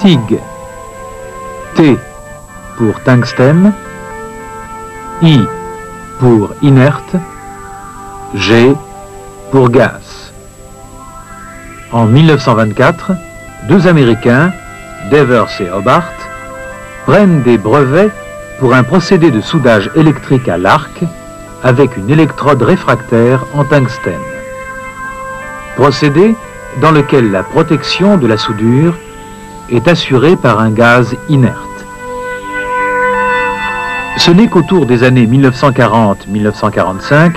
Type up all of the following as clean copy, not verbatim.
TIG. T pour tungstène, I pour inerte, G pour gaz. En 1924, deux Américains, Devers et Hobart, prennent des brevets pour un procédé de soudage électrique à l'arc avec une électrode réfractaire en tungstène. Procédé dans lequel la protection de la soudure est assurée par un gaz inerte. Ce n'est qu'autour des années 1940-1945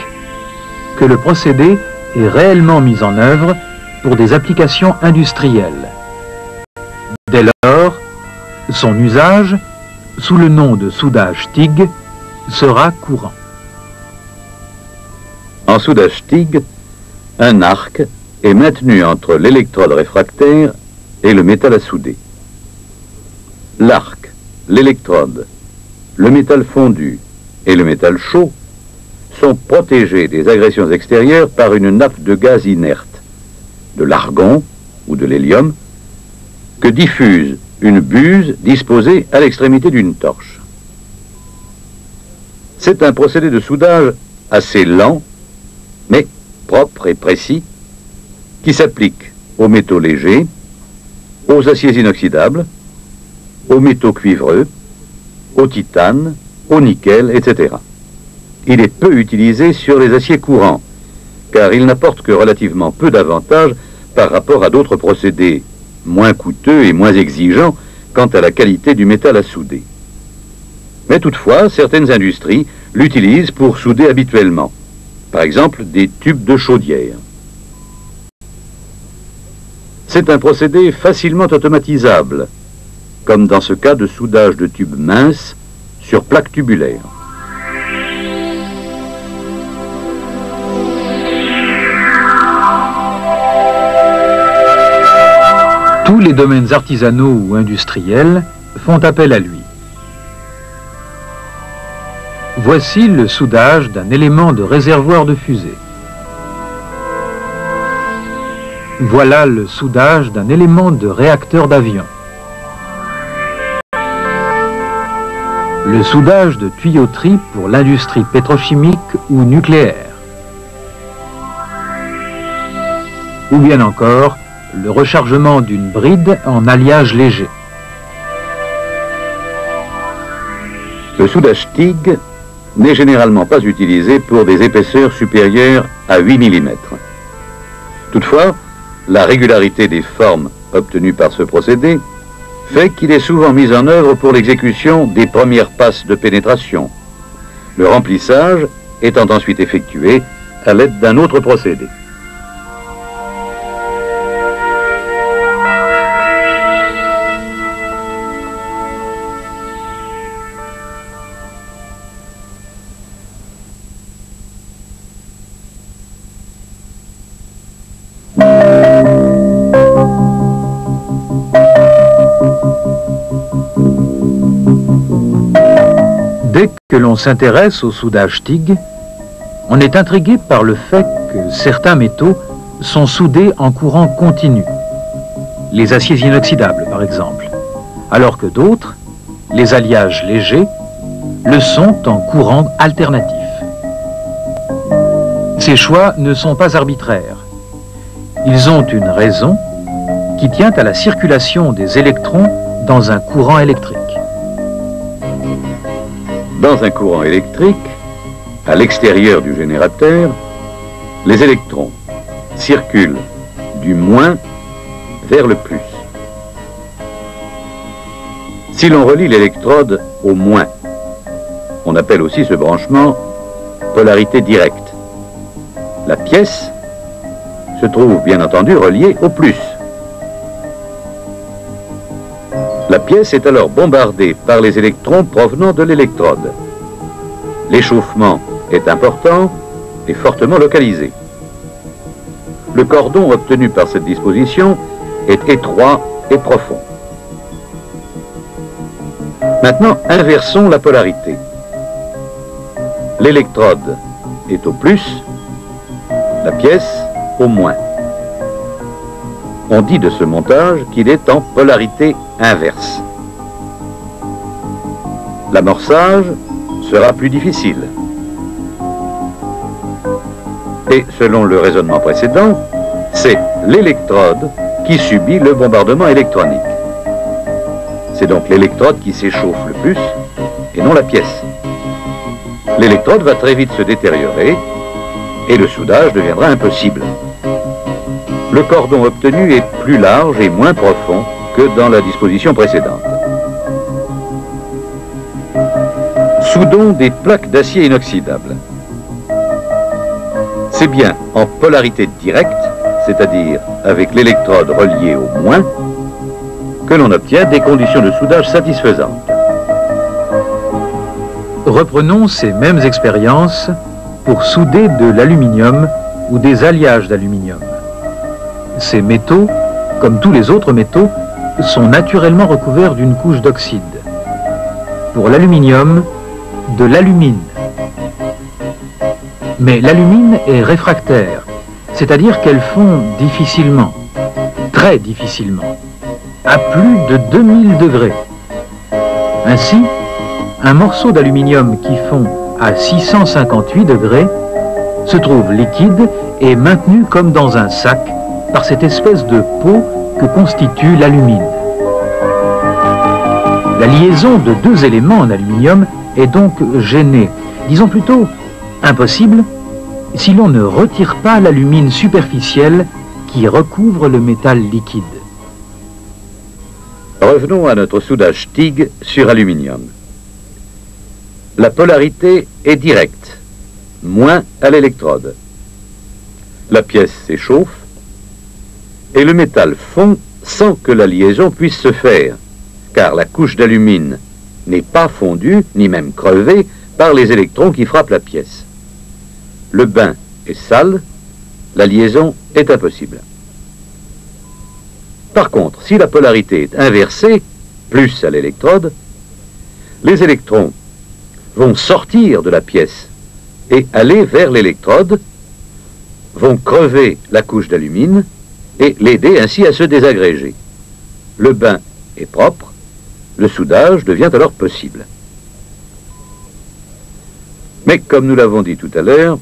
que le procédé est réellement mis en œuvre pour des applications industrielles. Dès lors, son usage, sous le nom de soudage TIG, sera courant. En soudage TIG, un arc est maintenu entre l'électrode réfractaire et le métal à souder. L'arc, l'électrode, le métal fondu et le métal chaud sont protégés des agressions extérieures par une nappe de gaz inerte, de l'argon ou de l'hélium, que diffuse une buse disposée à l'extrémité d'une torche. C'est un procédé de soudage assez lent, mais propre et précis, qui s'applique aux métaux légers, aux aciers inoxydables, aux métaux cuivreux, au titane, au nickel, etc. Il est peu utilisé sur les aciers courants, car il n'apporte que relativement peu d'avantages par rapport à d'autres procédés moins coûteux et moins exigeants quant à la qualité du métal à souder. Mais toutefois, certaines industries l'utilisent pour souder habituellement, par exemple des tubes de chaudière. C'est un procédé facilement automatisable, comme dans ce cas de soudage de tubes minces sur plaques tubulaires. Tous les domaines artisanaux ou industriels font appel à lui. Voici le soudage d'un élément de réservoir de fusée. Voilà le soudage d'un élément de réacteur d'avion. Le soudage de tuyauterie pour l'industrie pétrochimique ou nucléaire. Ou bien encore, le rechargement d'une bride en alliage léger. Le soudage TIG n'est généralement pas utilisé pour des épaisseurs supérieures à 8 mm. Toutefois, la régularité des formes obtenues par ce procédé fait qu'il est souvent mis en œuvre pour l'exécution des premières passes de pénétration, le remplissage étant ensuite effectué à l'aide d'un autre procédé. Dès que l'on s'intéresse au soudage TIG, on est intrigué par le fait que certains métaux sont soudés en courant continu, les aciers inoxydables par exemple, alors que d'autres, les alliages légers, le sont en courant alternatif. Ces choix ne sont pas arbitraires. Ils ont une raison qui tient à la circulation des électrons dans un courant électrique. Dans un courant électrique, à l'extérieur du générateur, les électrons circulent du moins vers le plus. Si l'on relie l'électrode au moins, on appelle aussi ce branchement polarité directe. La pièce se trouve bien entendu reliée au plus. La pièce est alors bombardée par les électrons provenant de l'électrode. L'échauffement est important et fortement localisé. Le cordon obtenu par cette disposition est étroit et profond. Maintenant, inversons la polarité. L'électrode est au plus, la pièce au moins. On dit de ce montage qu'il est en polarité inverse. L'amorçage sera plus difficile. Et selon le raisonnement précédent, c'est l'électrode qui subit le bombardement électronique. C'est donc l'électrode qui s'échauffe le plus et non la pièce. L'électrode va très vite se détériorer et le soudage deviendra impossible. Le cordon obtenu est plus large et moins profond que dans la disposition précédente. Soudons des plaques d'acier inoxydable. C'est bien en polarité directe, c'est-à-dire avec l'électrode reliée au moins, que l'on obtient des conditions de soudage satisfaisantes. Reprenons ces mêmes expériences pour souder de l'aluminium ou des alliages d'aluminium. Ces métaux, comme tous les autres métaux, sont naturellement recouverts d'une couche d'oxyde. Pour l'aluminium, de l'alumine. Mais l'alumine est réfractaire, c'est-à-dire qu'elle fond difficilement, très difficilement, à plus de 2000 degrés. Ainsi, un morceau d'aluminium qui fond à 658 degrés se trouve liquide et maintenu comme dans un sac par cette espèce de peau que constitue l'alumine. La liaison de deux éléments en aluminium est donc gênée, disons plutôt impossible, si l'on ne retire pas l'alumine superficielle qui recouvre le métal liquide. Revenons à notre soudage TIG sur aluminium. La polarité est directe, moins à l'électrode. La pièce s'échauffe et le métal fond sans que la liaison puisse se faire, car la couche d'alumine n'est pas fondue, ni même crevée, par les électrons qui frappent la pièce. Le bain est sale, la liaison est impossible. Par contre, si la polarité est inversée, plus à l'électrode, les électrons vont sortir de la pièce et aller vers l'électrode, vont crever la couche d'alumine et l'aider ainsi à se désagréger. Le bain est propre, le soudage devient alors possible. Mais comme nous l'avons dit tout à l'heure,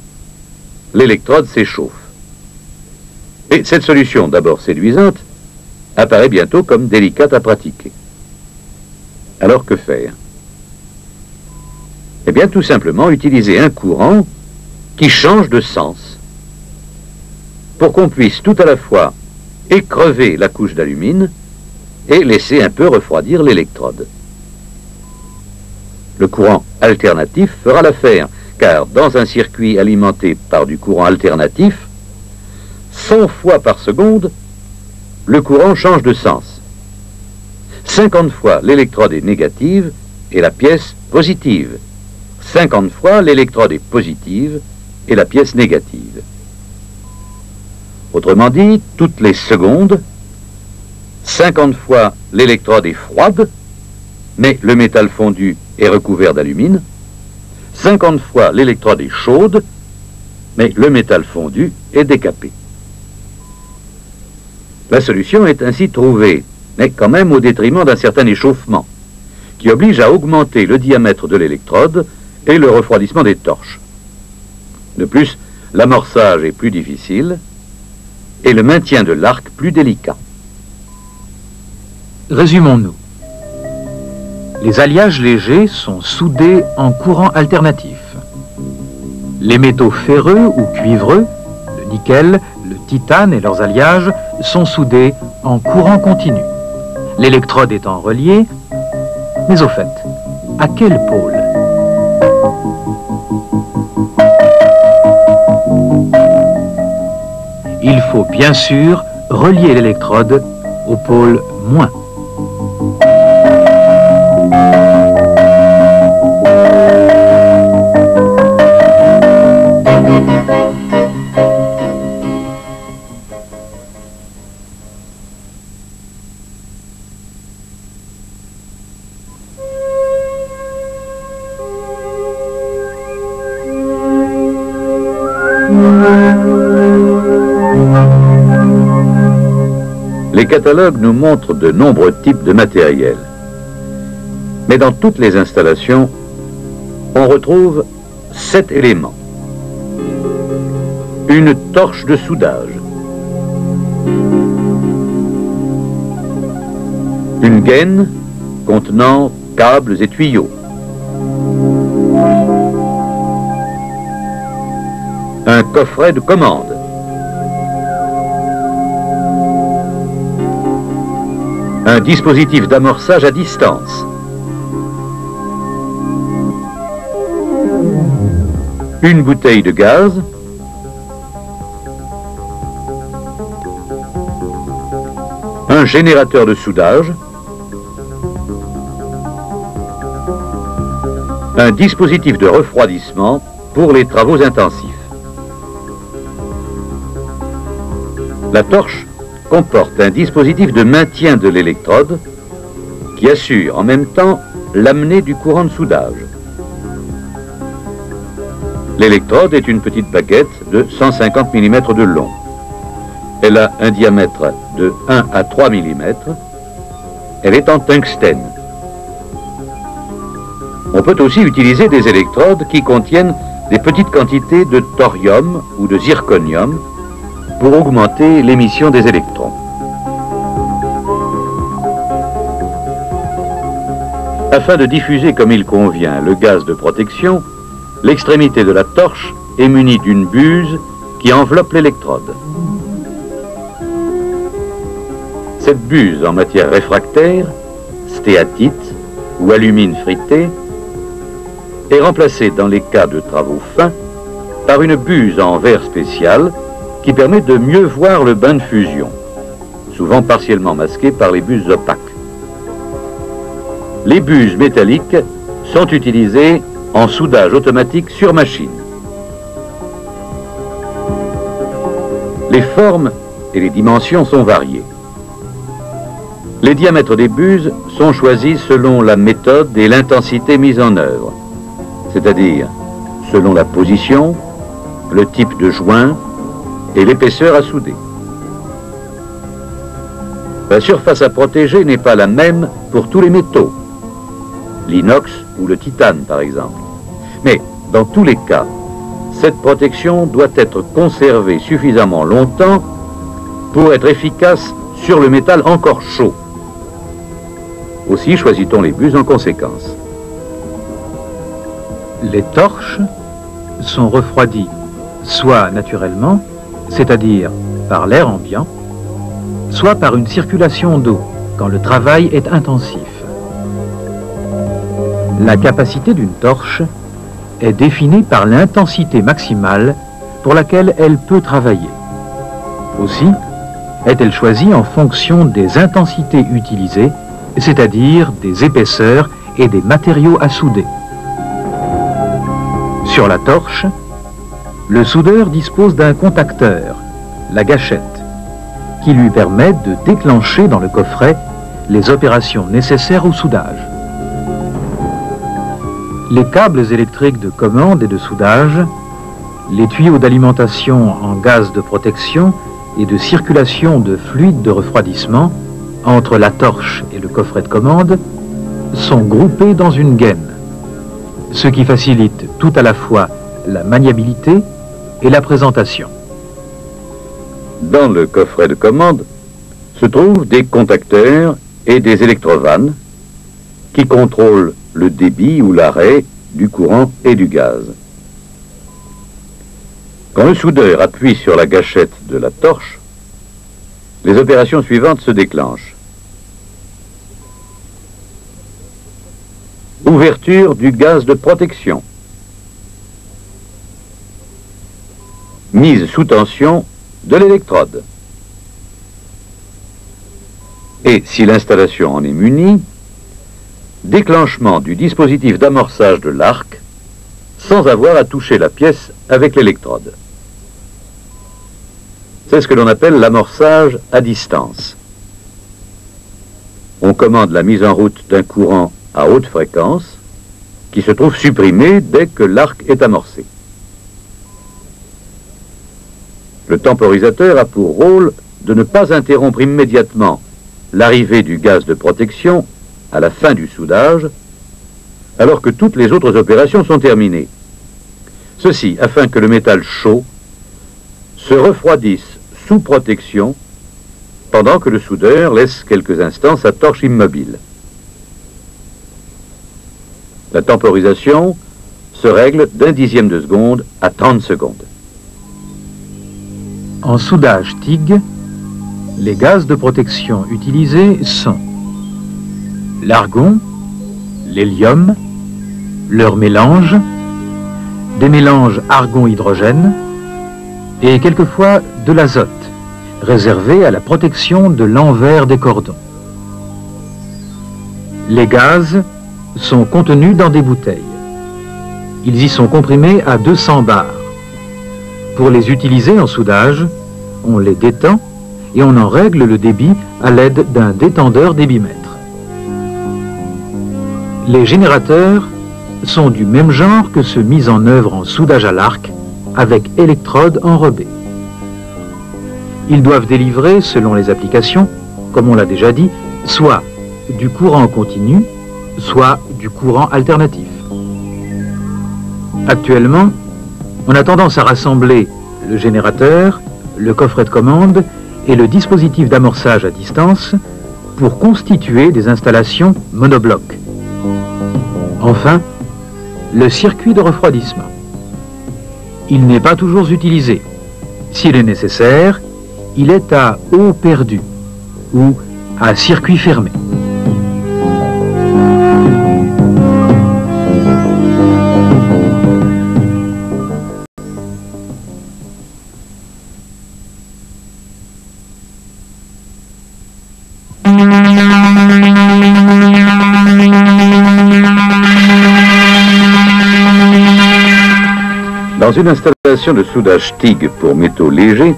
l'électrode s'échauffe. Et cette solution, d'abord séduisante, apparaît bientôt comme délicate à pratiquer. Alors que faire? Eh bien, tout simplement utiliser un courant qui change de sens pour qu'on puisse tout à la fois écrever la couche d'alumine et laisser un peu refroidir l'électrode. Le courant alternatif fera l'affaire, car dans un circuit alimenté par du courant alternatif, 100 fois par seconde, le courant change de sens. 50 fois, l'électrode est négative et la pièce positive. 50 fois, l'électrode est positive et la pièce négative. Autrement dit, toutes les secondes, 50 fois, l'électrode est froide, mais le métal fondu est recouvert d'alumine. 50 fois, l'électrode est chaude, mais le métal fondu est décapé. La solution est ainsi trouvée, mais quand même au détriment d'un certain échauffement, qui oblige à augmenter le diamètre de l'électrode et le refroidissement des torches. De plus, l'amorçage est plus difficile et le maintien de l'arc plus délicat. Résumons-nous. Les alliages légers sont soudés en courant alternatif. Les métaux ferreux ou cuivreux, le nickel, le titane et leurs alliages, sont soudés en courant continu. L'électrode étant reliée, mais au fait, à quel pôle? Il faut bien sûr relier l'électrode au pôle moins. Les catalogues nous montrent de nombreux types de matériel. Mais dans toutes les installations, on retrouve 7 éléments. Une torche de soudage. Une gaine contenant câbles et tuyaux. Un coffret de commande. Un dispositif d'amorçage à distance. Une bouteille de gaz. Un générateur de soudage. Un dispositif de refroidissement pour les travaux intensifs. La torche comporte un dispositif de maintien de l'électrode qui assure en même temps l'amener du courant de soudage. L'électrode est une petite baguette de 150 mm de long. Elle a un diamètre de 1 à 3 mm. Elle est en tungstène. On peut aussi utiliser des électrodes qui contiennent des petites quantités de thorium ou de zirconium pour augmenter l'émission des électrons. Afin de diffuser comme il convient le gaz de protection, l'extrémité de la torche est munie d'une buse qui enveloppe l'électrode. Cette buse en matière réfractaire, stéatite ou alumine fritée, est remplacée dans les cas de travaux fins par une buse en verre spécial qui permet de mieux voir le bain de fusion, souvent partiellement masqué par les buses opaques. Les buses métalliques sont utilisées en soudage automatique sur machine. Les formes et les dimensions sont variées. Les diamètres des buses sont choisis selon la méthode et l'intensité mise en œuvre, c'est-à-dire selon la position, le type de joint et l'épaisseur à souder. La surface à protéger n'est pas la même pour tous les métaux, l'inox ou le titane par exemple. Mais dans tous les cas, cette protection doit être conservée suffisamment longtemps pour être efficace sur le métal encore chaud. Aussi choisit-on les buses en conséquence. Les torches sont refroidies soit naturellement, c'est-à-dire par l'air ambiant, soit par une circulation d'eau quand le travail est intensif. La capacité d'une torche est définie par l'intensité maximale pour laquelle elle peut travailler. Aussi est-elle choisie en fonction des intensités utilisées, c'est-à-dire des épaisseurs et des matériaux à souder. Sur la torche, le soudeur dispose d'un contacteur, la gâchette, qui lui permet de déclencher dans le coffret les opérations nécessaires au soudage. Les câbles électriques de commande et de soudage, les tuyaux d'alimentation en gaz de protection et de circulation de fluide de refroidissement entre la torche et le coffret de commande sont groupés dans une gaine, ce qui facilite tout à la fois la maniabilité et la présentation. Dans le coffret de commande se trouvent des contacteurs et des électrovannes qui contrôlent le débit ou l'arrêt du courant et du gaz. Quand le soudeur appuie sur la gâchette de la torche, les opérations suivantes se déclenchent. Ouverture du gaz de protection. Mise sous tension de l'électrode. Et si l'installation en est munie, déclenchement du dispositif d'amorçage de l'arc sans avoir à toucher la pièce avec l'électrode. C'est ce que l'on appelle l'amorçage à distance. On commande la mise en route d'un courant à haute fréquence qui se trouve supprimé dès que l'arc est amorcé. Le temporisateur a pour rôle de ne pas interrompre immédiatement l'arrivée du gaz de protection à la fin du soudage, alors que toutes les autres opérations sont terminées. Ceci afin que le métal chaud se refroidisse sous protection pendant que le soudeur laisse quelques instants sa torche immobile. La temporisation se règle d'1 dixième de seconde à 30 secondes. En soudage TIG, les gaz de protection utilisés sont l'argon, l'hélium, leur mélange, des mélanges argon-hydrogène et quelquefois de l'azote, réservé à la protection de l'envers des cordons. Les gaz sont contenus dans des bouteilles. Ils y sont comprimés à 200 bars. Pour les utiliser en soudage, on les détend et on en règle le débit à l'aide d'un détendeur débitmètre. Les générateurs sont du même genre que ceux mis en œuvre en soudage à l'arc avec électrodes enrobées. Ils doivent délivrer, selon les applications, comme on l'a déjà dit, soit du courant continu, soit du courant alternatif. Actuellement, on a tendance à rassembler le générateur, le coffret de commande et le dispositif d'amorçage à distance pour constituer des installations monoblocs. Enfin, le circuit de refroidissement. Il n'est pas toujours utilisé. S'il est nécessaire, il est à eau perdue ou à circuit fermé. Dans une installation de soudage TIG pour métaux légers,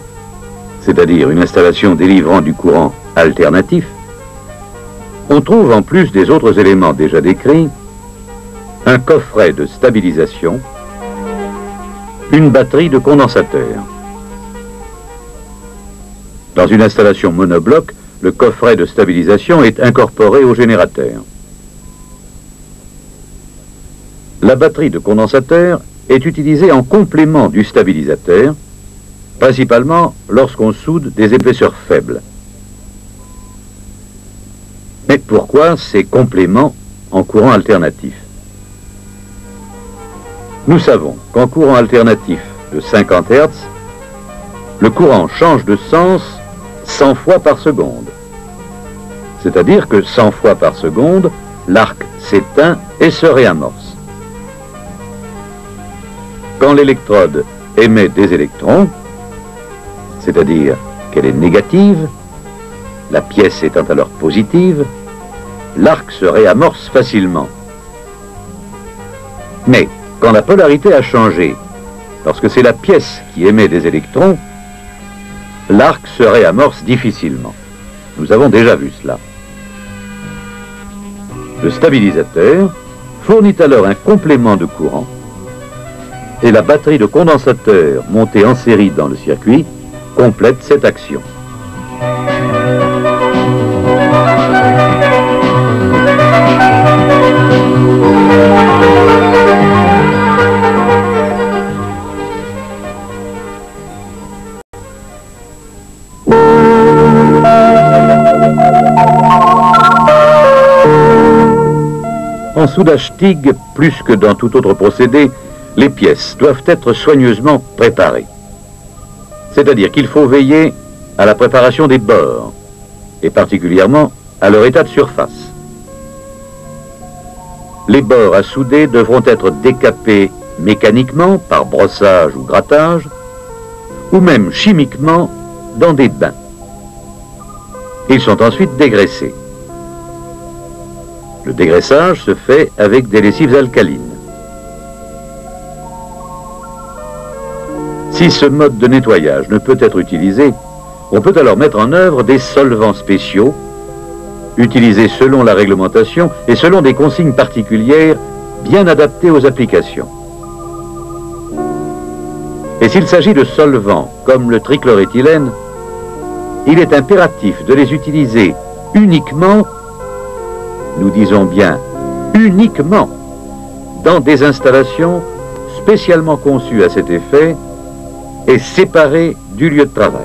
c'est-à-dire une installation délivrant du courant alternatif, on trouve en plus des autres éléments déjà décrits, un coffret de stabilisation, une batterie de condensateur. Dans une installation monobloc, le coffret de stabilisation est incorporé au générateur. La batterie de condensateur est utilisée en complément du stabilisateur, principalement lorsqu'on soude des épaisseurs faibles. Mais pourquoi ces compléments en courant alternatif? Nous savons qu'en courant alternatif de 50 Hz, le courant change de sens 100 fois par seconde. C'est-à-dire que 100 fois par seconde, l'arc s'éteint et se réamorce. Quand l'électrode émet des électrons, c'est-à-dire qu'elle est négative, la pièce étant alors positive, l'arc se réamorce facilement. Mais quand la polarité a changé, lorsque c'est la pièce qui émet des électrons, l'arc se réamorce difficilement. Nous avons déjà vu cela. Le stabilisateur fournit alors un complément de courant et la batterie de condensateur montée en série dans le circuit complète cette action. En soudage TIG, plus que dans tout autre procédé, les pièces doivent être soigneusement préparées. C'est-à-dire qu'il faut veiller à la préparation des bords, et particulièrement à leur état de surface. Les bords à souder devront être décapés mécaniquement par brossage ou grattage, ou même chimiquement dans des bains. Ils sont ensuite dégraissés. Le dégraissage se fait avec des lessives alcalines. Si ce mode de nettoyage ne peut être utilisé, on peut alors mettre en œuvre des solvants spéciaux, utilisés selon la réglementation et selon des consignes particulières bien adaptées aux applications. Et s'il s'agit de solvants comme le trichloréthylène, il est impératif de les utiliser uniquement, nous disons bien uniquement, dans des installations spécialement conçues à cet effet et séparées du lieu de travail.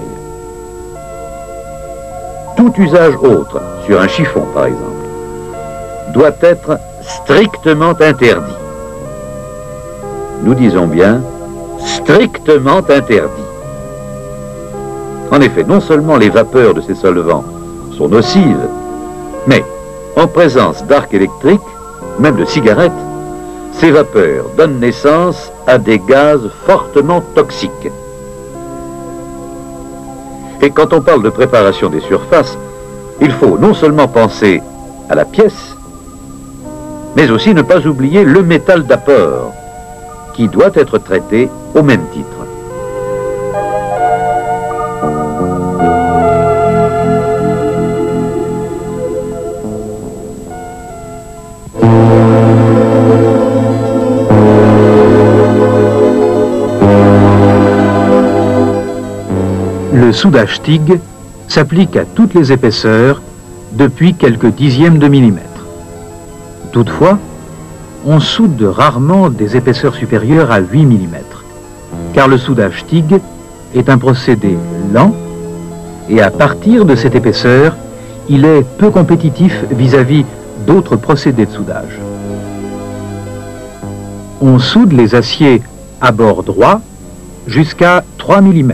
Tout usage autre, sur un chiffon par exemple, doit être strictement interdit. Nous disons bien strictement interdit. En effet, non seulement les vapeurs de ces solvants sont nocives, mais en présence d'arcs électriques, même de cigarettes, ces vapeurs donnent naissance à des gaz fortement toxiques. Et quand on parle de préparation des surfaces, il faut non seulement penser à la pièce, mais aussi ne pas oublier le métal d'apport, qui doit être traité au même titre. Le soudage TIG s'applique à toutes les épaisseurs depuis quelques dixièmes de millimètre. Toutefois, on soude rarement des épaisseurs supérieures à 8 mm, car le soudage TIG est un procédé lent et à partir de cette épaisseur, il est peu compétitif vis-à-vis d'autres procédés de soudage. On soude les aciers à bord droit jusqu'à 3 mm.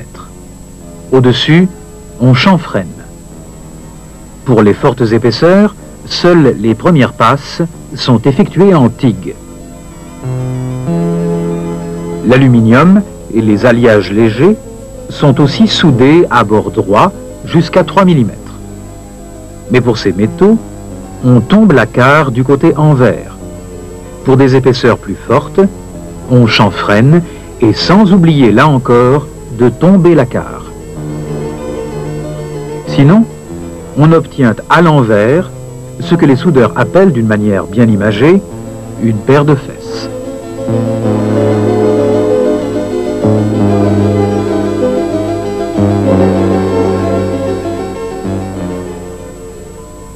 Au-dessus, on chanfreine. Pour les fortes épaisseurs, seules les premières passes sont effectuées en TIG. L'aluminium et les alliages légers sont aussi soudés à bord droit jusqu'à 3 mm. Mais pour ces métaux, on tombe la carre du côté envers. Pour des épaisseurs plus fortes, on chanfreine et sans oublier là encore de tomber la carre. Sinon, on obtient à l'envers ce que les soudeurs appellent d'une manière bien imagée une paire de fesses.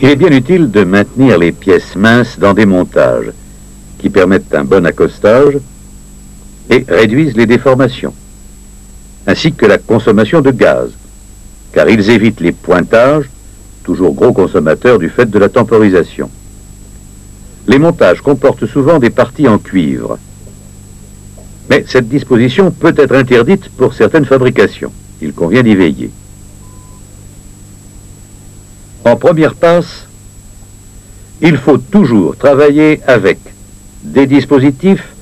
Il est bien utile de maintenir les pièces minces dans des montages qui permettent un bon accostage et réduisent les déformations, ainsi que la consommation de gaz, car ils évitent les pointages, toujours gros consommateurs du fait de la temporisation. Les montages comportent souvent des parties en cuivre, mais cette disposition peut être interdite pour certaines fabrications. Il convient d'y veiller. En première passe, il faut toujours travailler avec des dispositifs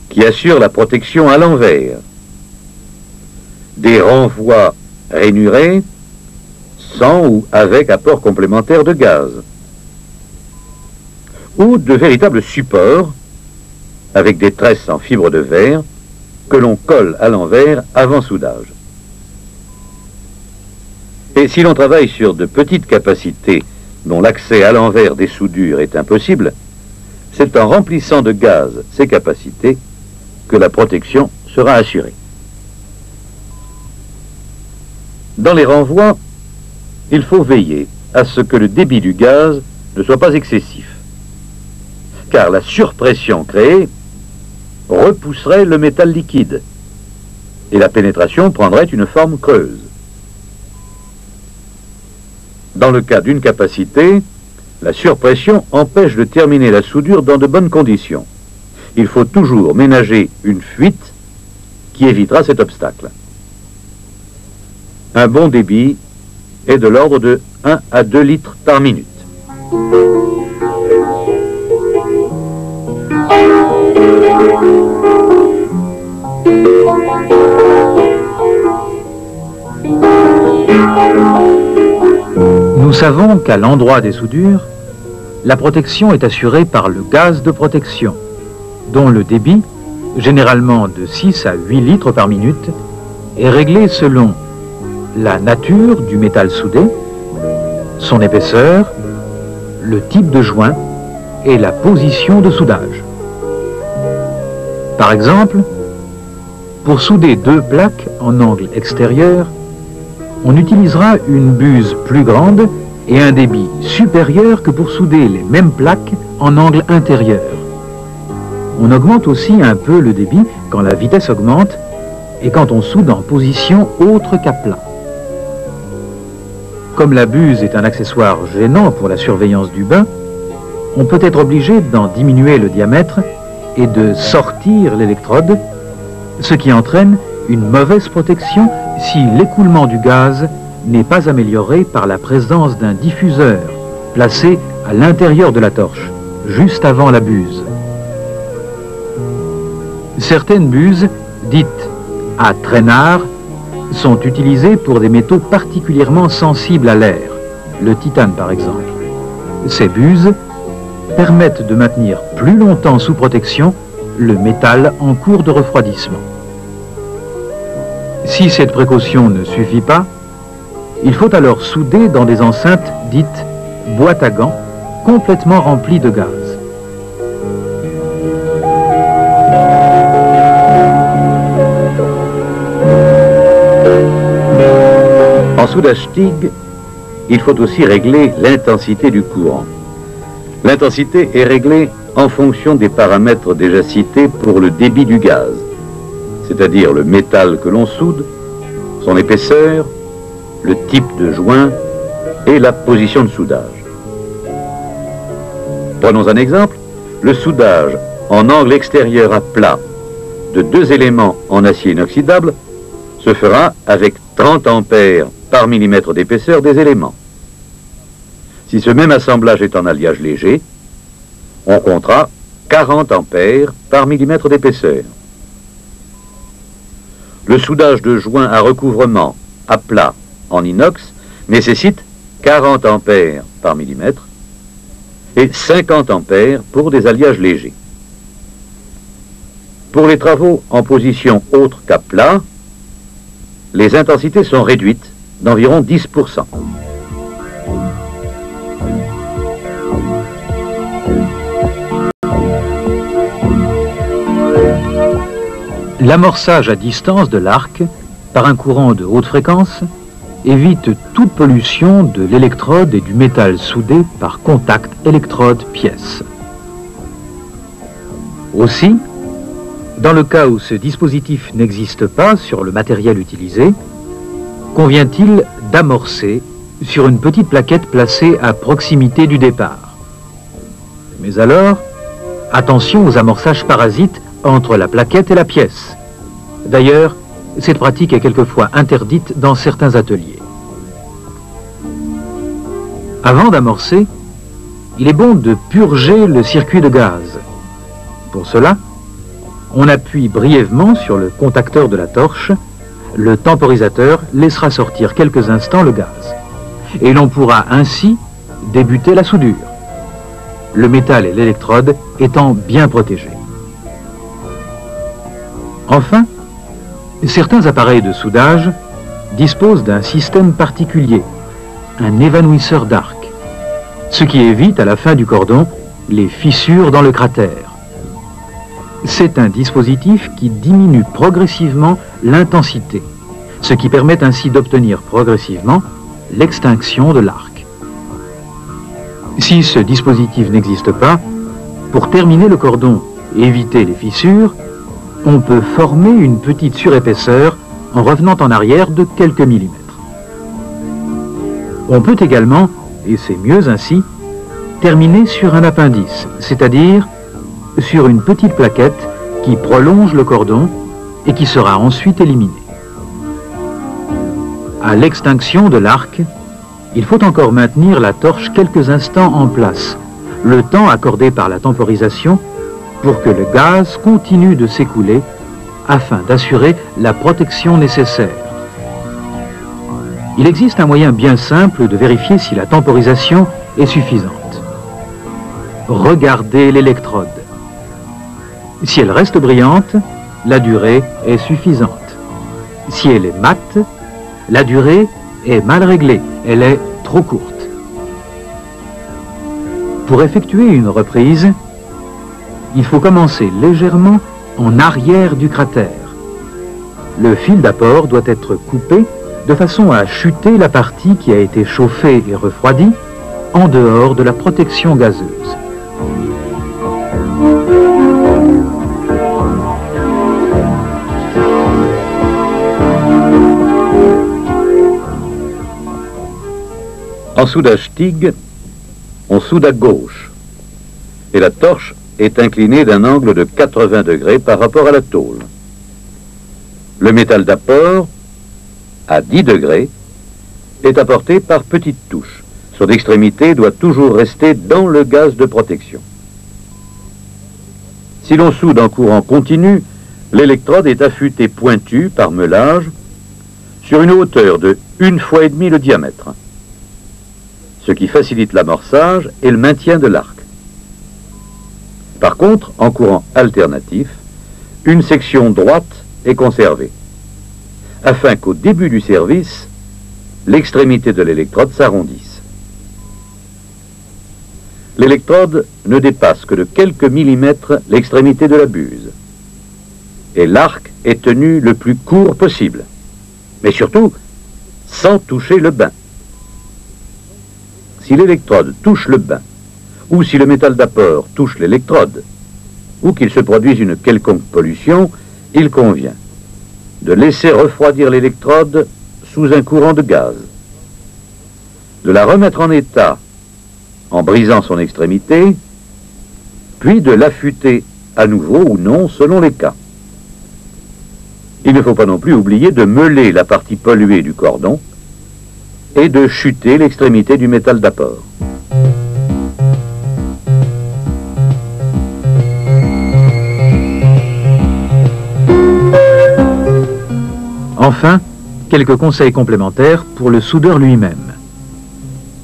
qui assurent la protection à l'envers, des renvois rainurés, sans ou avec apport complémentaire de gaz, ou de véritables supports avec des tresses en fibre de verre que l'on colle à l'envers avant soudage. Et si l'on travaille sur de petites capacités dont l'accès à l'envers des soudures est impossible, c'est en remplissant de gaz ces capacités que la protection sera assurée. Dans les renvois, il faut veiller à ce que le débit du gaz ne soit pas excessif, car la surpression créée repousserait le métal liquide et la pénétration prendrait une forme creuse. Dans le cas d'une capacité, la surpression empêche de terminer la soudure dans de bonnes conditions. Il faut toujours ménager une fuite qui évitera cet obstacle. Un bon débit est de l'ordre de 1 à 2 litres par minute. Nous savons qu'à l'endroit des soudures, la protection est assurée par le gaz de protection, dont le débit, généralement de 6 à 8 litres par minute, est réglé selon la nature du métal soudé, son épaisseur, le type de joint et la position de soudage. Par exemple, pour souder 2 plaques en angle extérieur, on utilisera une buse plus grande et un débit supérieur que pour souder les mêmes plaques en angle intérieur. On augmente aussi un peu le débit quand la vitesse augmente et quand on soude en position autre qu'à plat. Comme la buse est un accessoire gênant pour la surveillance du bain, on peut être obligé d'en diminuer le diamètre et de sortir l'électrode, ce qui entraîne une mauvaise protection si l'écoulement du gaz n'est pas amélioré par la présence d'un diffuseur placé à l'intérieur de la torche, juste avant la buse. Certaines buses, dites à traînard, sont utilisées pour des métaux particulièrement sensibles à l'air, le titane par exemple. Ces buses permettent de maintenir plus longtemps sous protection le métal en cours de refroidissement. Si cette précaution ne suffit pas, il faut alors souder dans des enceintes dites boîtes à gants complètement remplies de gaz. En soudage TIG, il faut aussi régler l'intensité du courant. L'intensité est réglée en fonction des paramètres déjà cités pour le débit du gaz, c'est-à-dire le métal que l'on soude, son épaisseur, le type de joint et la position de soudage. Prenons un exemple, le soudage en angle extérieur à plat de 2 éléments en acier inoxydable se fera avec 30 ampères par millimètre d'épaisseur des éléments. Si ce même assemblage est en alliage léger, on comptera 40 ampères par millimètre d'épaisseur. Le soudage de joint à recouvrement à plat en inox nécessite 40 ampères par millimètre et 50 ampères pour des alliages légers. Pour les travaux en position autre qu'à plat, les intensités sont réduites d'environ 10%. L'amorçage à distance de l'arc par un courant de haute fréquence évite toute pollution de l'électrode et du métal soudé par contact électrode-pièce. Aussi, dans le cas où ce dispositif n'existe pas sur le matériel utilisé, convient-il d'amorcer sur une petite plaquette placée à proximité du départ. Mais alors, attention aux amorçages parasites entre la plaquette et la pièce. D'ailleurs, cette pratique est quelquefois interdite dans certains ateliers. Avant d'amorcer, il est bon de purger le circuit de gaz. Pour cela, on appuie brièvement sur le contacteur de la torche, le temporisateur laissera sortir quelques instants le gaz, et l'on pourra ainsi débuter la soudure, le métal et l'électrode étant bien protégés. Enfin, certains appareils de soudage disposent d'un système particulier, un évanouisseur d'arc, ce qui évite à la fin du cordon les fissures dans le cratère. C'est un dispositif qui diminue progressivement l'intensité, ce qui permet ainsi d'obtenir progressivement l'extinction de l'arc. Si ce dispositif n'existe pas, pour terminer le cordon et éviter les fissures, on peut former une petite surépaisseur en revenant en arrière de quelques millimètres. On peut également, et c'est mieux ainsi, terminer sur un appendice, c'est-à-dire sur une petite plaquette qui prolonge le cordon et qui sera ensuite éliminée. À l'extinction de l'arc, il faut encore maintenir la torche quelques instants en place, le temps accordé par la temporisation pour que le gaz continue de s'écouler afin d'assurer la protection nécessaire. Il existe un moyen bien simple de vérifier si la temporisation est suffisante. Regardez l'électrode. Si elle reste brillante, la durée est suffisante. Si elle est mate, la durée est mal réglée, elle est trop courte. Pour effectuer une reprise, il faut commencer légèrement en arrière du cratère. Le fil d'apport doit être coupé de façon à chuter la partie qui a été chauffée et refroidie en dehors de la protection gazeuse. En soudage TIG, on soude à gauche et la torche est inclinée d'un angle de 80 degrés par rapport à la tôle. Le métal d'apport, à 10 degrés, est apporté par petites touches. Son extrémité doit toujours rester dans le gaz de protection. Si l'on soude en courant continu, l'électrode est affûtée pointue par meulage sur une hauteur de 1,5 fois le diamètre, ce qui facilite l'amorçage et le maintien de l'arc. Par contre, en courant alternatif, une section droite est conservée, afin qu'au début du service, l'extrémité de l'électrode s'arrondisse. L'électrode ne dépasse que de quelques millimètres l'extrémité de la buse, et l'arc est tenu le plus court possible, mais surtout sans toucher le bain. Si l'électrode touche le bain, ou si le métal d'apport touche l'électrode, ou qu'il se produise une quelconque pollution, il convient de laisser refroidir l'électrode sous un courant de gaz, de la remettre en état en brisant son extrémité, puis de l'affûter à nouveau ou non selon les cas. Il ne faut pas non plus oublier de meuler la partie polluée du cordon et de chuter l'extrémité du métal d'apport. Enfin, quelques conseils complémentaires pour le soudeur lui-même.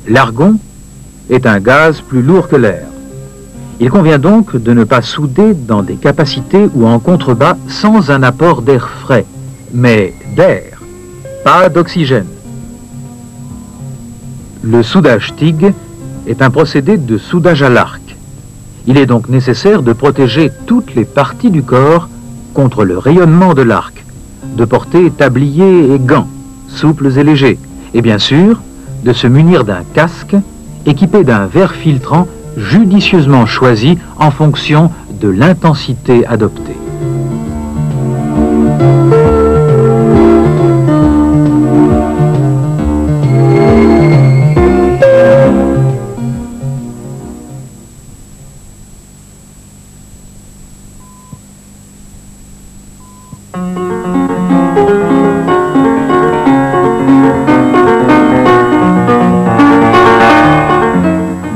L'argon est un gaz plus lourd que l'air. Il convient donc de ne pas souder dans des capacités ou en contrebas sans un apport d'air frais, mais d'air, pas d'oxygène. Le soudage TIG est un procédé de soudage à l'arc. Il est donc nécessaire de protéger toutes les parties du corps contre le rayonnement de l'arc, de porter tablier et gants, souples et légers, et bien sûr, de se munir d'un casque équipé d'un verre filtrant judicieusement choisi en fonction de l'intensité adoptée.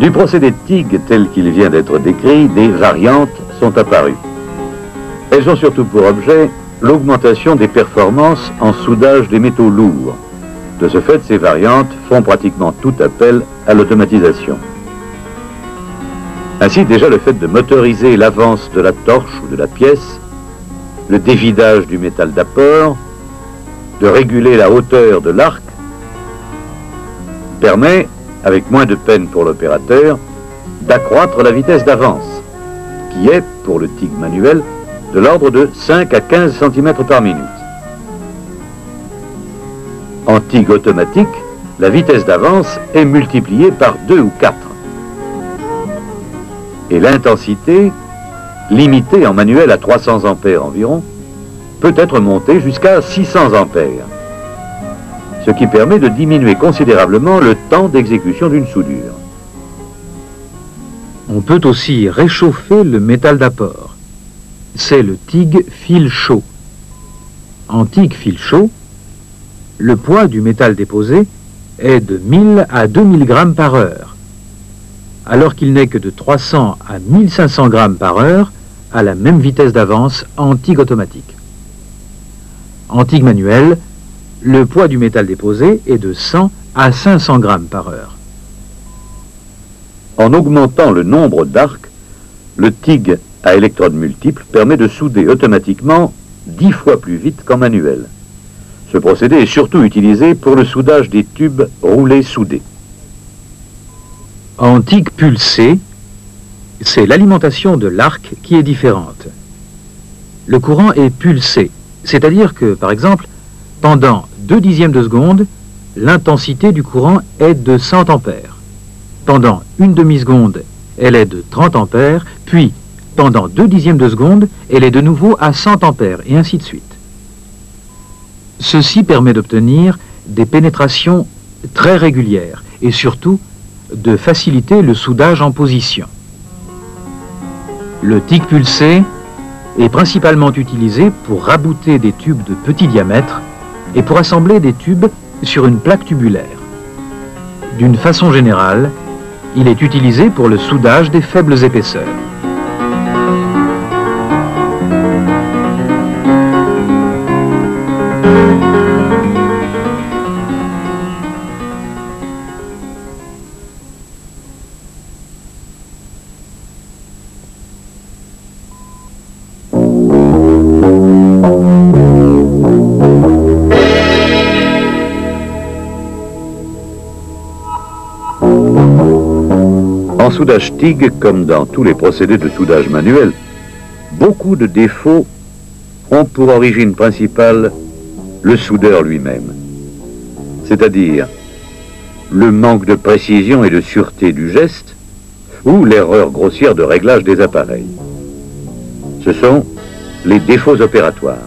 Du procédé TIG tel qu'il vient d'être décrit, des variantes sont apparues. Elles ont surtout pour objet l'augmentation des performances en soudage des métaux lourds. De ce fait, ces variantes font pratiquement tout appel à l'automatisation. Ainsi, déjà le fait de motoriser l'avance de la torche ou de la pièce, le dévidage du métal d'apport, de réguler la hauteur de l'arc, permet, avec moins de peine pour l'opérateur, d'accroître la vitesse d'avance, qui est, pour le TIG manuel, de l'ordre de 5 à 15 cm par minute. En TIG automatique, la vitesse d'avance est multipliée par 2 ou 4. Et l'intensité, limitée en manuel à 300 ampères environ, peut être montée jusqu'à 600 ampères. Ce qui permet de diminuer considérablement le temps d'exécution d'une soudure. On peut aussi réchauffer le métal d'apport. C'est le TIG fil chaud. En TIG fil chaud, le poids du métal déposé est de 1000 à 2000 grammes par heure, alors qu'il n'est que de 300 à 1500 grammes par heure à la même vitesse d'avance en TIG automatique. En TIG manuel, le poids du métal déposé est de 100 à 500 grammes par heure. En augmentant le nombre d'arcs, le TIG à électrodes multiples permet de souder automatiquement 10 fois plus vite qu'en manuel. Ce procédé est surtout utilisé pour le soudage des tubes roulés soudés. En TIG pulsé, c'est l'alimentation de l'arc qui est différente. Le courant est pulsé, c'est-à-dire que, par exemple, pendant 0,2 de seconde, l'intensité du courant est de 100 ampères. Pendant 1 demi-seconde, elle est de 30 ampères, puis pendant 0,2 de seconde, elle est de nouveau à 100 ampères, et ainsi de suite. Ceci permet d'obtenir des pénétrations très régulières et surtout de faciliter le soudage en position. Le tic pulsé est principalement utilisé pour rabouter des tubes de petit diamètre et pour assembler des tubes sur une plaque tubulaire. D'une façon générale, il est utilisé pour le soudage des faibles épaisseurs. En soudage TIG, comme dans tous les procédés de soudage manuel, beaucoup de défauts ont pour origine principale le soudeur lui-même, c'est-à-dire le manque de précision et de sûreté du geste ou l'erreur grossière de réglage des appareils. Ce sont les défauts opératoires.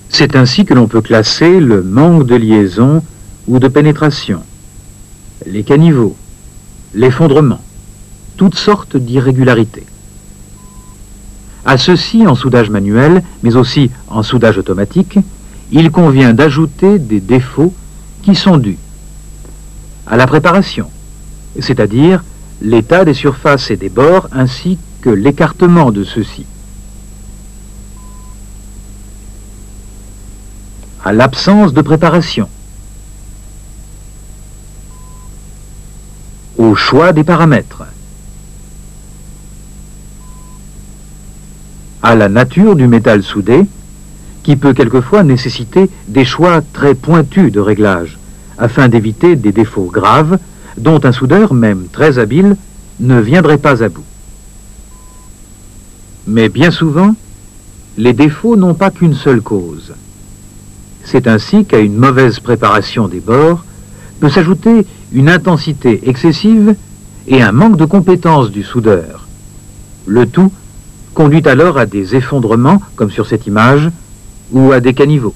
C'est ainsi que l'on peut classer le manque de liaison ou de pénétration, les caniveaux, l'effondrement, toutes sortes d'irrégularités. À ceci, en soudage manuel, mais aussi en soudage automatique, il convient d'ajouter des défauts qui sont dus à la préparation, c'est-à-dire l'état des surfaces et des bords ainsi que l'écartement de ceux-ci, à l'absence de préparation, au choix des paramètres, à la nature du métal soudé, qui peut quelquefois nécessiter des choix très pointus de réglage, afin d'éviter des défauts graves dont un soudeur, même très habile, ne viendrait pas à bout. Mais bien souvent, les défauts n'ont pas qu'une seule cause. C'est ainsi qu'à une mauvaise préparation des bords peut s'ajouter une intensité excessive et un manque de compétence du soudeur. Le tout conduit alors à des effondrements, comme sur cette image, ou à des caniveaux.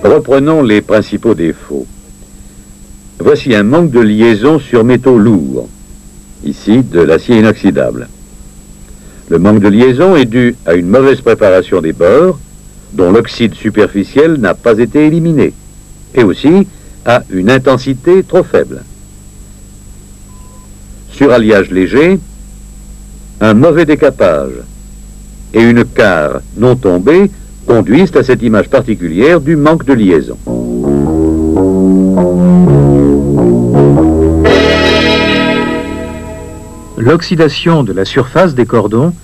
Reprenons les principaux défauts. Voici un manque de liaison sur métaux lourds, ici de l'acier inoxydable. Le manque de liaison est dû à une mauvaise préparation des bords, dont l'oxyde superficiel n'a pas été éliminé, et aussi à une intensité trop faible. Suralliage léger, un mauvais décapage et une carre non tombée conduisent à cette image particulière du manque de liaison. L'oxydation de la surface des cordons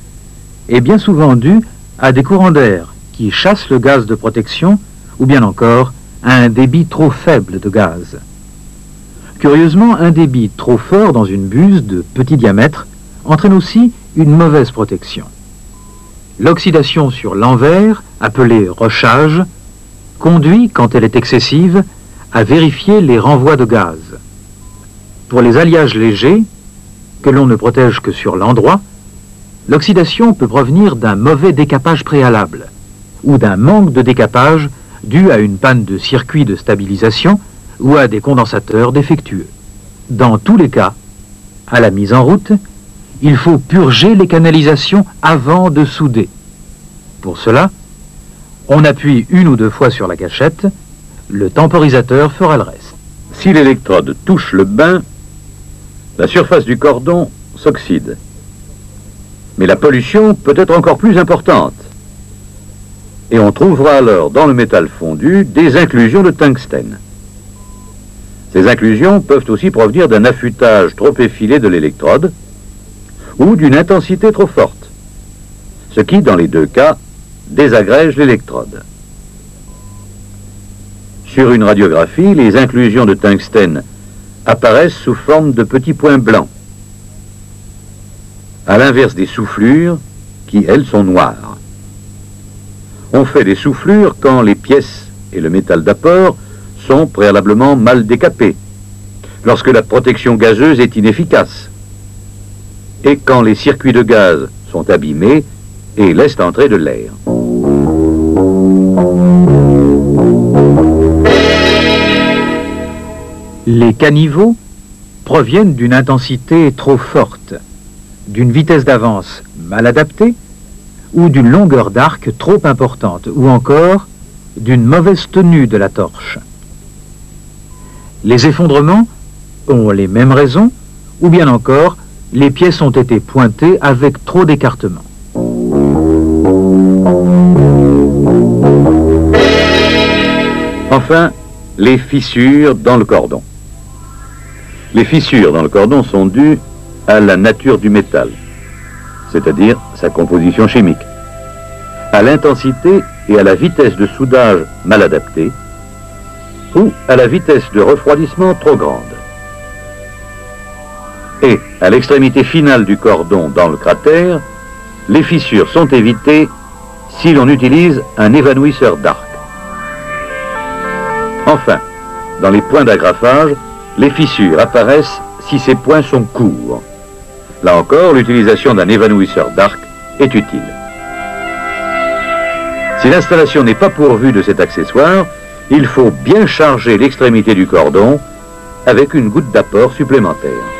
est bien souvent due à des courants d'air qui chassent le gaz de protection ou bien encore à un débit trop faible de gaz. Curieusement, un débit trop fort dans une buse de petit diamètre entraîne aussi une mauvaise protection. L'oxydation sur l'envers, appelée rochage, conduit, quand elle est excessive, à vérifier les renvois de gaz. Pour les alliages légers, que l'on ne protège que sur l'endroit, l'oxydation peut provenir d'un mauvais décapage préalable ou d'un manque de décapage dû à une panne de circuit de stabilisation ou à des condensateurs défectueux. Dans tous les cas, à la mise en route, il faut purger les canalisations avant de souder. Pour cela, on appuie 1 ou 2 fois sur la gâchette, le temporisateur fera le reste. Si l'électrode touche le bain, la surface du cordon s'oxyde. Mais la pollution peut être encore plus importante. Et on trouvera alors dans le métal fondu des inclusions de tungstène. Ces inclusions peuvent aussi provenir d'un affûtage trop effilé de l'électrode ou d'une intensité trop forte, ce qui, dans les 2 cas, désagrège l'électrode. Sur une radiographie, les inclusions de tungstène apparaissent sous forme de petits points blancs. à l'inverse des soufflures qui, elles, sont noires. On fait des soufflures quand les pièces et le métal d'apport sont préalablement mal décapés, lorsque la protection gazeuse est inefficace, et quand les circuits de gaz sont abîmés et laissent entrer de l'air. Les caniveaux proviennent d'une intensité trop forte, d'une vitesse d'avance mal adaptée, ou d'une longueur d'arc trop importante, ou encore d'une mauvaise tenue de la torche. Les effondrements ont les mêmes raisons, ou bien encore, les pièces ont été pointées avec trop d'écartement. Enfin, les fissures dans le cordon. Les fissures dans le cordon sont dues à la nature du métal, c'est-à-dire sa composition chimique, à l'intensité et à la vitesse de soudage mal adaptée, ou à la vitesse de refroidissement trop grande. Et à l'extrémité finale du cordon dans le cratère, les fissures sont évitées si l'on utilise un évanouisseur d'arc. Enfin, dans les points d'agrafage, les fissures apparaissent si ces points sont courts. Là encore, l'utilisation d'un évanouisseur d'arc est utile. Si l'installation n'est pas pourvue de cet accessoire, il faut bien charger l'extrémité du cordon avec une goutte d'apport supplémentaire.